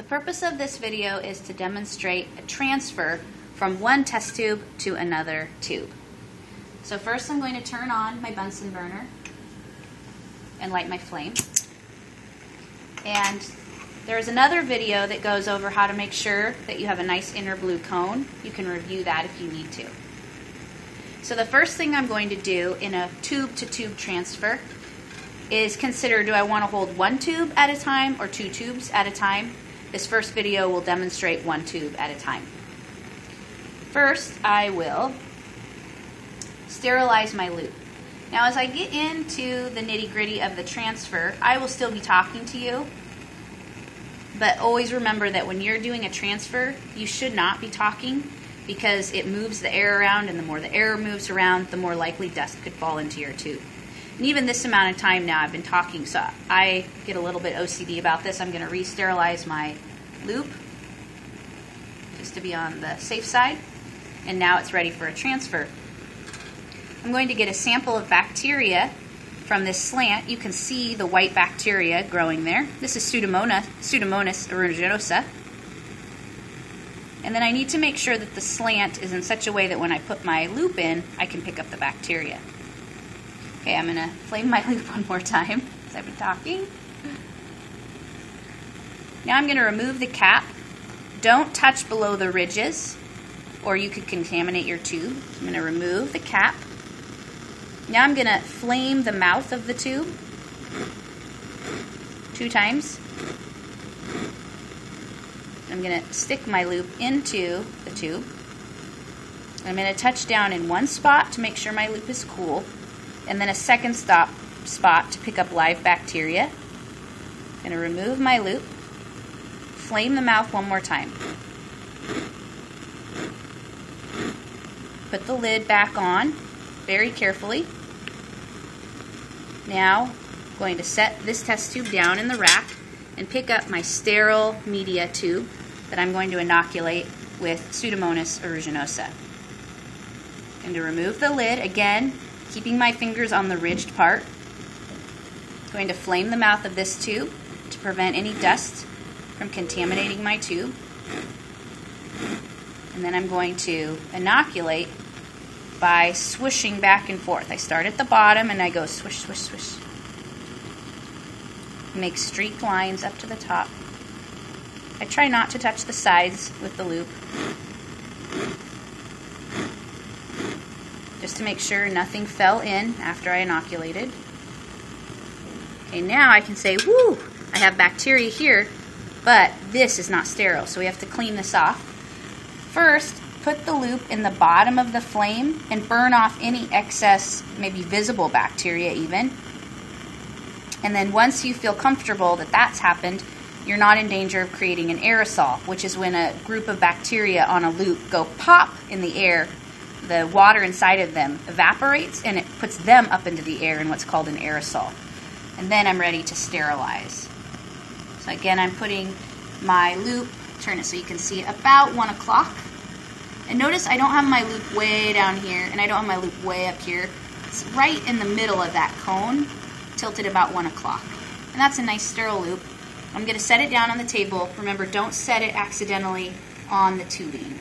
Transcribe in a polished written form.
The purpose of this video is to demonstrate a transfer from one test tube to another tube. So first I'm going to turn on my Bunsen burner and light my flame. And there's another video that goes over how to make sure that you have a nice inner blue cone. You can review that if you need to. So the first thing I'm going to do in a tube-to-tube transfer is consider, do I want to hold one tube at a time or two tubes at a time? This first video will demonstrate one tube at a time. First, I will sterilize my loop. Now as I get into the nitty-gritty of the transfer, I will still be talking to you, but always remember that when you're doing a transfer, you should not be talking because it moves the air around, and the more the air moves around, the more likely dust could fall into your tube. And even this amount of time now I've been talking, so I get a little bit OCD about this. I'm going to re-sterilize my loop just to be on the safe side. And now it's ready for a transfer. I'm going to get a sample of bacteria from this slant. You can see the white bacteria growing there. This is Pseudomonas aeruginosa. And then I need to make sure that the slant is in such a way that when I put my loop in, I can pick up the bacteria. Okay, I'm going to flame my loop one more time as I've been talking. Now I'm going to remove the cap. Don't touch below the ridges or you could contaminate your tube. I'm going to remove the cap. Now I'm going to flame the mouth of the tube 2 times. I'm going to stick my loop into the tube. I'm going to touch down in one spot to make sure my loop is cool, and then a second spot to pick up live bacteria. I'm going to remove my loop, flame the mouth one more time. Put the lid back on very carefully. Now I'm going to set this test tube down in the rack and pick up my sterile media tube that I'm going to inoculate with Pseudomonas aeruginosa. I'm going to remove the lid, again, keeping my fingers on the ridged part. I'm going to flame the mouth of this tube to prevent any dust from contaminating my tube. And then I'm going to inoculate by swishing back and forth. I start at the bottom and I go swish, swish, swish. Make streaked lines up to the top. I try not to touch the sides with the loop, just to make sure nothing fell in after I inoculated. Okay, now I can say, whoo, I have bacteria here, but this is not sterile, so we have to clean this off. First, put the loop in the bottom of the flame and burn off any excess, maybe visible bacteria even. And then once you feel comfortable that that's happened, you're not in danger of creating an aerosol, which is when a group of bacteria on a loop go pop in the air. The water inside of them evaporates and it puts them up into the air in what's called an aerosol. And then I'm ready to sterilize. So again, I'm putting my loop, turn it so you can see it, about 1 o'clock. And notice I don't have my loop way down here and I don't have my loop way up here. It's right in the middle of that cone, tilted about 1 o'clock. And that's a nice sterile loop. I'm going to set it down on the table. Remember, don't set it accidentally on the tubing.